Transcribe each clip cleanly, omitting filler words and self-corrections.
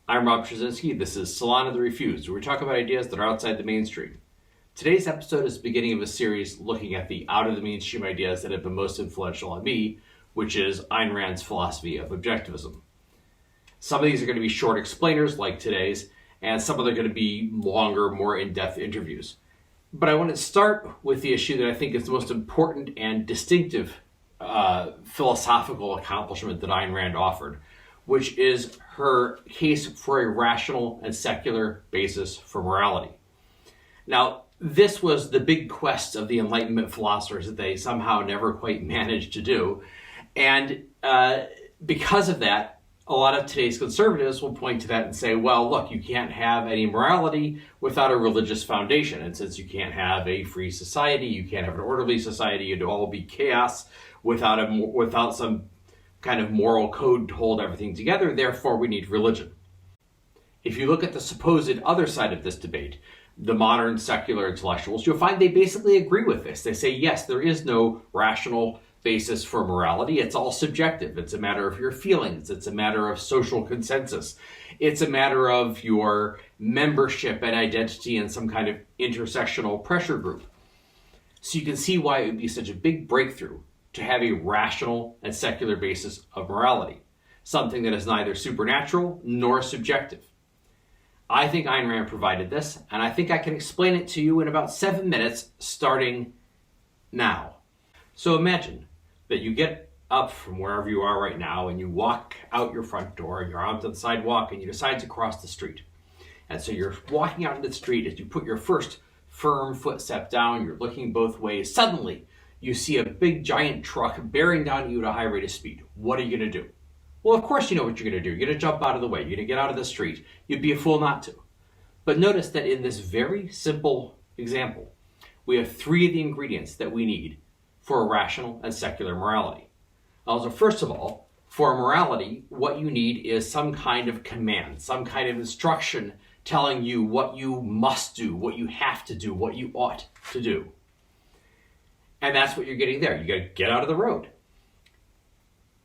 I'm Rob Tracinski. This is Salon of the Refused, where we talk about ideas that are outside the mainstream. Today's episode is the beginning of a series looking at the out of the mainstream ideas that have been most influential on me, which is Ayn Rand's philosophy of objectivism. Some of these are going to be short explainers like today's, and some of them are going to be longer, more in-depth interviews. But I want to start with the issue that I think is the most important and distinctive philosophical accomplishment that Ayn Rand offered, which is her case for a rational and secular basis for morality. Now, this was the big quest of the Enlightenment philosophers that they somehow never quite managed to do. And because of that, a lot of today's conservatives will point to that and say, well, look, you can't have any morality without a religious foundation. And since you can't have a free society, you can't have an orderly society, it'd all be chaos without some kind of moral code to hold everything together, therefore we need religion. If you look at the supposed other side of this debate, the modern secular intellectuals, you'll find they basically agree with this. They say, yes, there is no rational basis for morality. It's all subjective. It's a matter of your feelings. It's a matter of social consensus. It's a matter of your membership and identity in some kind of intersectional pressure group. So you can see why it would be such a big breakthrough to have a rational and secular basis of morality, something that is neither supernatural nor subjective. I think Ayn Rand provided this, and I think I can explain it to you in about 7 minutes, starting now. So imagine that you get up from wherever you are right now, and you walk out your front door, you're out to the sidewalk, and you decide to cross the street. And so you're walking out into the street, as you put your first firm footstep down, you're looking both ways. Suddenly, you see a big giant truck bearing down at you at a high rate of speed. What are you going to do? Well, of course you know what you're going to do. You're going to jump out of the way. You're going to get out of the street. You'd be a fool not to. But notice that in this very simple example, we have 3 of the ingredients that we need for a rational and secular morality. So first of all, for morality, what you need is some kind of command, some kind of instruction telling you what you must do, what you have to do, what you ought to do. And that's what you're getting there. You got to get out of the road.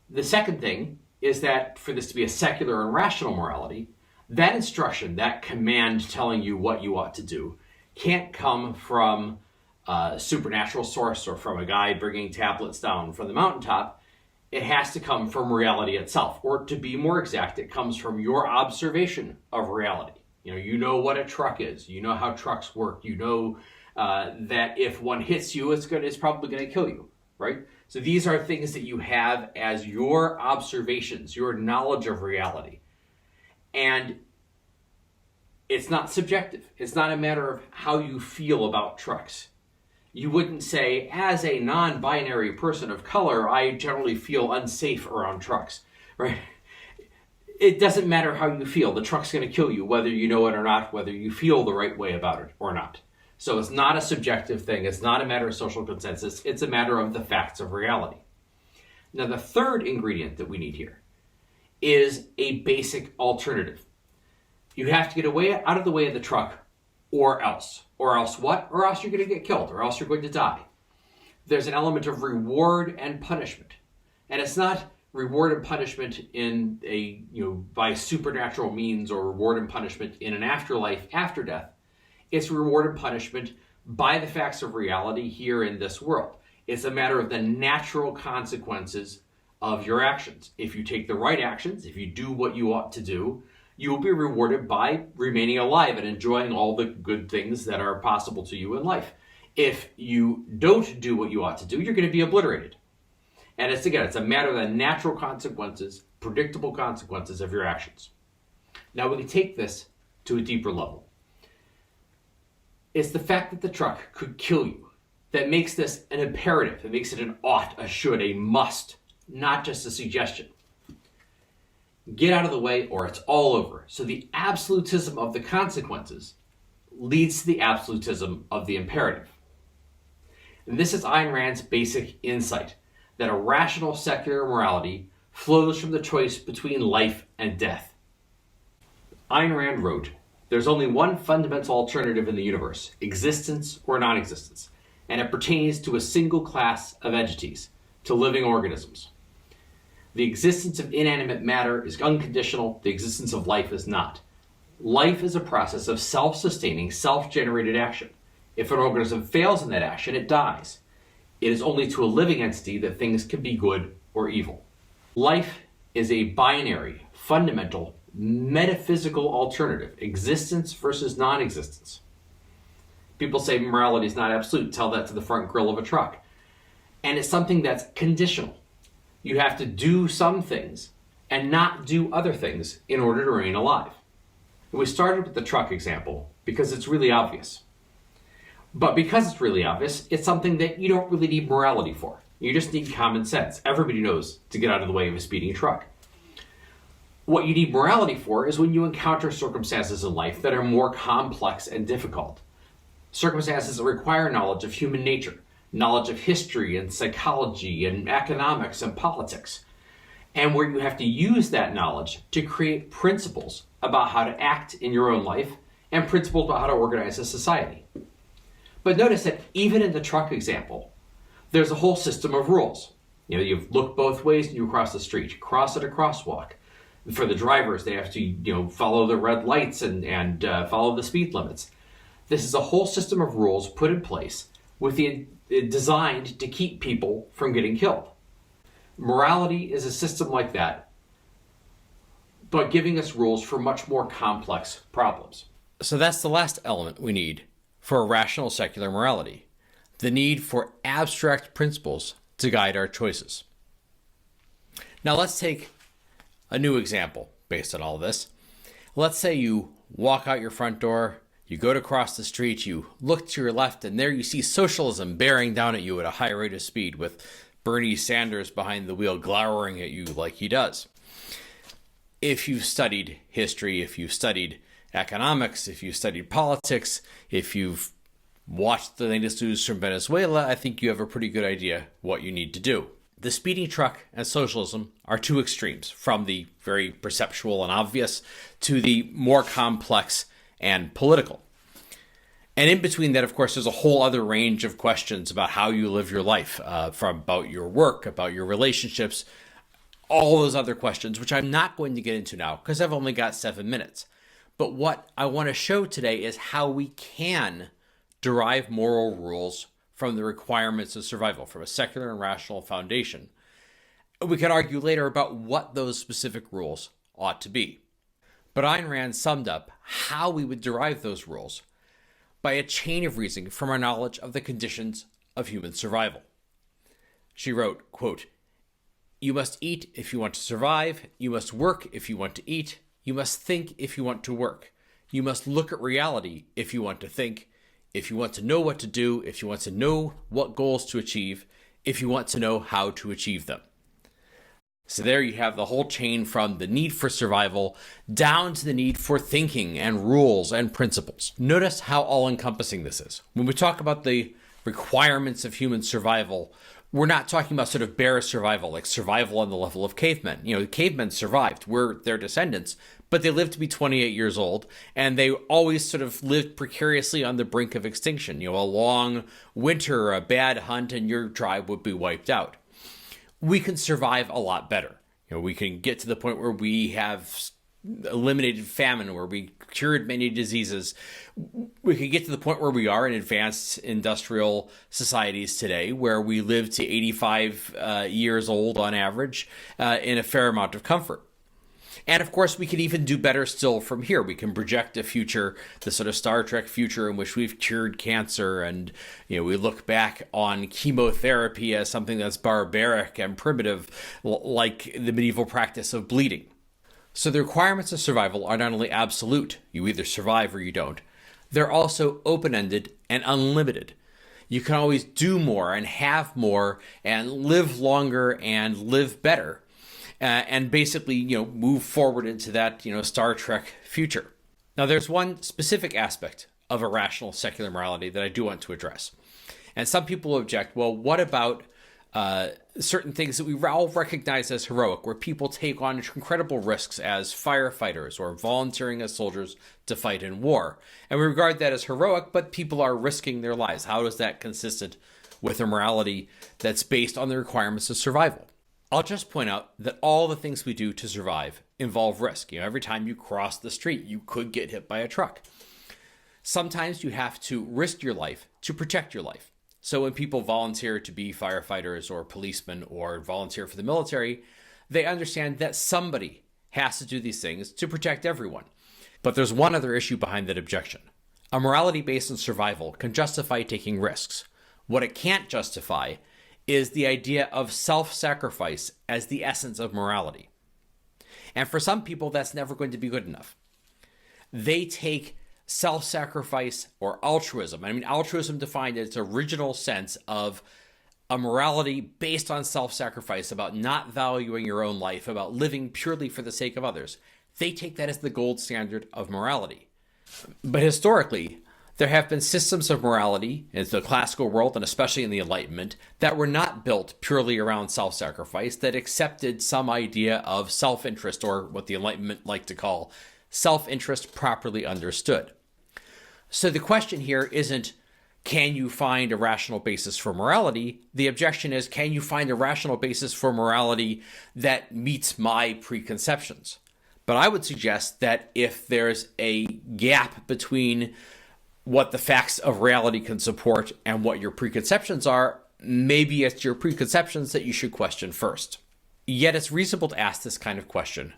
The second thing is that for this to be a secular and rational morality, that instruction, that command telling you what you ought to do, can't come from a supernatural source or from a guy bringing tablets down from the mountaintop. It has to come from reality itself. Or to be more exact, it comes from your observation of reality. You know what a truck is. You know how trucks work. You know that if one hits you, it's probably going to kill you, right? So these are things that you have as your observations, your knowledge of reality. And it's not subjective. It's not a matter of how you feel about trucks. You wouldn't say, as a non-binary person of color, I generally feel unsafe around trucks, right? It doesn't matter how you feel. The truck's going to kill you, whether you know it or not, whether you feel the right way about it or not. So it's not a subjective thing. It's not a matter of social consensus. It's a matter of the facts of reality. Now, the third ingredient that we need here is a basic alternative. You have to get out of the way of the truck, or else. Or else what? Or else you're going to get killed, or else you're going to die. There's an element of reward and punishment. And it's not reward and punishment in by supernatural means, or reward and punishment in an afterlife after death. It's reward and punishment by the facts of reality here in this world. It's a matter of the natural consequences of your actions. If you take the right actions, if you do what you ought to do, you will be rewarded by remaining alive and enjoying all the good things that are possible to you in life. If you don't do what you ought to do, you're going to be obliterated. And it's a matter of the natural consequences, predictable consequences of your actions. Now we can take this to a deeper level. It's the fact that the truck could kill you that makes this an imperative. It makes it an ought, a should, a must, not just a suggestion. Get out of the way or it's all over. So the absolutism of the consequences leads to the absolutism of the imperative. And this is Ayn Rand's basic insight, that a rational secular morality flows from the choice between life and death. Ayn Rand wrote, "There's only one fundamental alternative in the universe, existence or non-existence, and it pertains to a single class of entities, to living organisms. The existence of inanimate matter is unconditional. The existence of life is not. Life is a process of self-sustaining, self-generated action. If an organism fails in that action, it dies. It is only to a living entity that things can be good or evil. Life is a binary, fundamental, metaphysical alternative, existence versus non-existence. People say morality is not absolute. Tell that to the front grille of a truck. And it's something that's conditional. You have to do some things and not do other things in order to remain alive. We started with the truck example because it's really obvious. But because it's really obvious, it's something that you don't really need morality for. You just need common sense. Everybody knows to get out of the way of a speeding truck. What you need morality for is when you encounter circumstances in life that are more complex and difficult. Circumstances that require knowledge of human nature, knowledge of history and psychology and economics and politics, and where you have to use that knowledge to create principles about how to act in your own life and principles about how to organize a society. But notice that even in the truck example, there's a whole system of rules. You look both ways and you cross the street, cross at a crosswalk. For the drivers, they have to follow the red lights and follow the speed limits. This is a whole system of rules put in place designed to keep people from getting killed. Morality is a system like that, but giving us rules for much more complex problems. So that's the last element we need for a rational secular morality, the need for abstract principles to guide our choices. Now let's take a new example based on all of this. Let's say you walk out your front door, you go to cross the street, you look to your left, and there you see socialism bearing down at you at a high rate of speed with Bernie Sanders behind the wheel glowering at you like he does. If you've studied history, if you've studied economics, if you've studied politics, if you've watched the latest news from Venezuela, I think you have a pretty good idea what you need to do. The speeding truck and socialism are two extremes, from the very perceptual and obvious to the more complex and political. And in between that, of course, there's a whole other range of questions about how you live your life, from about your work, about your relationships, all those other questions, which I'm not going to get into now because I've only got 7 minutes. But what I want to show today is how we can derive moral rules from the requirements of survival, from a secular and rational foundation. We can argue later about what those specific rules ought to be. But Ayn Rand summed up how we would derive those rules by a chain of reasoning from our knowledge of the conditions of human survival. She wrote, quote, "You must eat if you want to survive. You must work if you want to eat. You must think if you want to work. You must look at reality if you want to think. If you want to know what to do, if you want to know what goals to achieve, if you want to know how to achieve them." So there you have the whole chain from the need for survival down to the need for thinking and rules and principles. Notice how all-encompassing this is. When we talk about the requirements of human survival, we're not talking about sort of bare survival, like survival on the level of cavemen. The cavemen survived. We're their descendants, but they lived to be 28 years old, and they always sort of lived precariously on the brink of extinction. A long winter, a bad hunt, and your tribe would be wiped out. We can survive a lot better. We can get to the point where we have eliminated famine, where we cured many diseases. We can get to the point where we are in advanced industrial societies today, where we live to 85 years old on average in a fair amount of comfort. And of course, we can even do better still from here. We can project a future, the sort of Star Trek future in which we've cured cancer, and we look back on chemotherapy as something that's barbaric and primitive, like the medieval practice of bleeding. So the requirements of survival are not only absolute, you either survive or you don't, they're also open-ended and unlimited. You can always do more and have more and live longer and live better. And basically, move forward into that, Star Trek future. Now, there's one specific aspect of a rational secular morality that I do want to address. And some people object, well, what about certain things that we all recognize as heroic, where people take on incredible risks as firefighters or volunteering as soldiers to fight in war? And we regard that as heroic, but people are risking their lives. How is that consistent with a morality that's based on the requirements of survival? I'll just point out that all the things we do to survive involve risk. Every time you cross the street, you could get hit by a truck. Sometimes you have to risk your life to protect your life. So when people volunteer to be firefighters or policemen or volunteer for the military, they understand that somebody has to do these things to protect everyone. But there's one other issue behind that objection. A morality based on survival can justify taking risks. What it can't justify is the idea of self-sacrifice as the essence of morality. And for some people, that's never going to be good enough. They take self-sacrifice or altruism. Altruism defined in its original sense of a morality based on self-sacrifice, about not valuing your own life, about living purely for the sake of others. They take that as the gold standard of morality. But historically, there have been systems of morality in the classical world, and especially in the Enlightenment, that were not built purely around self-sacrifice, that accepted some idea of self-interest, or what the Enlightenment like to call self-interest properly understood. So the question here isn't, can you find a rational basis for morality? The objection is, can you find a rational basis for morality that meets my preconceptions? But I would suggest that if there's a gap between what the facts of reality can support and what your preconceptions are, maybe it's your preconceptions that you should question first. Yet it's reasonable to ask this kind of question,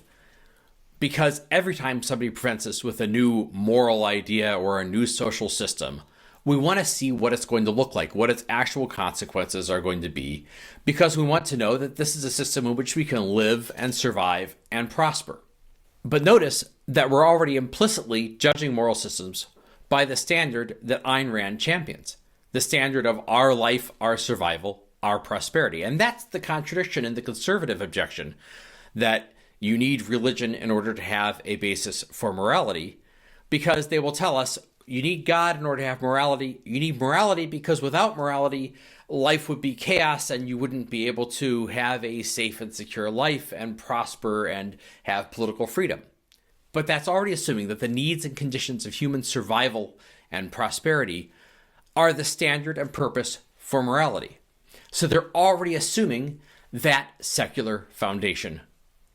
because every time somebody presents us with a new moral idea or a new social system, we want to see what it's going to look like, what its actual consequences are going to be, because we want to know that this is a system in which we can live and survive and prosper. But notice that we're already implicitly judging moral systems by the standard that Ayn Rand champions, the standard of our life, our survival, our prosperity. And that's the contradiction in the conservative objection, that you need religion in order to have a basis for morality, because they will tell us you need God in order to have morality. You need morality because without morality, life would be chaos and you wouldn't be able to have a safe and secure life and prosper and have political freedom. But that's already assuming that the needs and conditions of human survival and prosperity are the standard and purpose for morality. So they're already assuming that secular foundation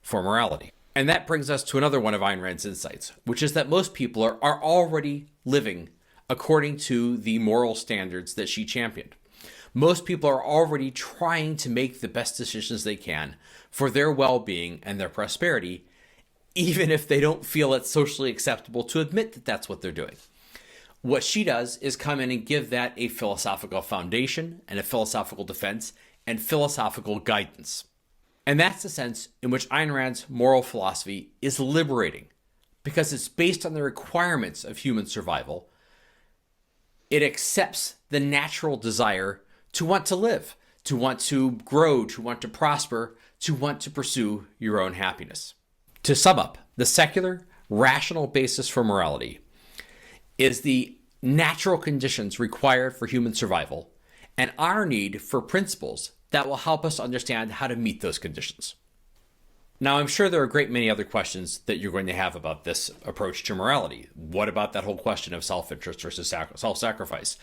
for morality. And that brings us to another one of Ayn Rand's insights, which is that most people are already living according to the moral standards that she championed. Most people are already trying to make the best decisions they can for their well-being and their prosperity, even if they don't feel it's socially acceptable to admit that that's what they're doing. What she does is come in and give that a philosophical foundation and a philosophical defense and philosophical guidance. And that's the sense in which Ayn Rand's moral philosophy is liberating, because it's based on the requirements of human survival. It accepts the natural desire to want to live, to want to grow, to want to prosper, to want to pursue your own happiness. To sum up, the secular, rational basis for morality is the natural conditions required for human survival and our need for principles that will help us understand how to meet those conditions. Now, I'm sure there are a great many other questions that you're going to have about this approach to morality. What about that whole question of self-interest versus self-sacrifice?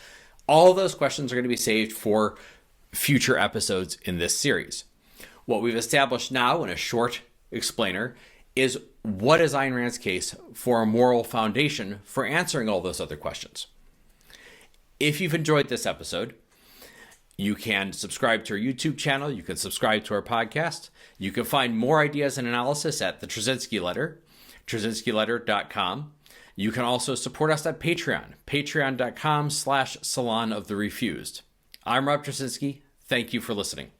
All those questions are going to be saved for future episodes in this series. What we've established now in a short explainer is what is Ayn Rand's case for a moral foundation for answering all those other questions. If you've enjoyed this episode, you can subscribe to our YouTube channel. You can subscribe to our podcast. You can find more ideas and analysis at the Tracinski Letter, tracinskiletter.com. You can also support us at Patreon, patreon.com/Salon of the Refused. I'm Rob Tracinski. Thank you for listening.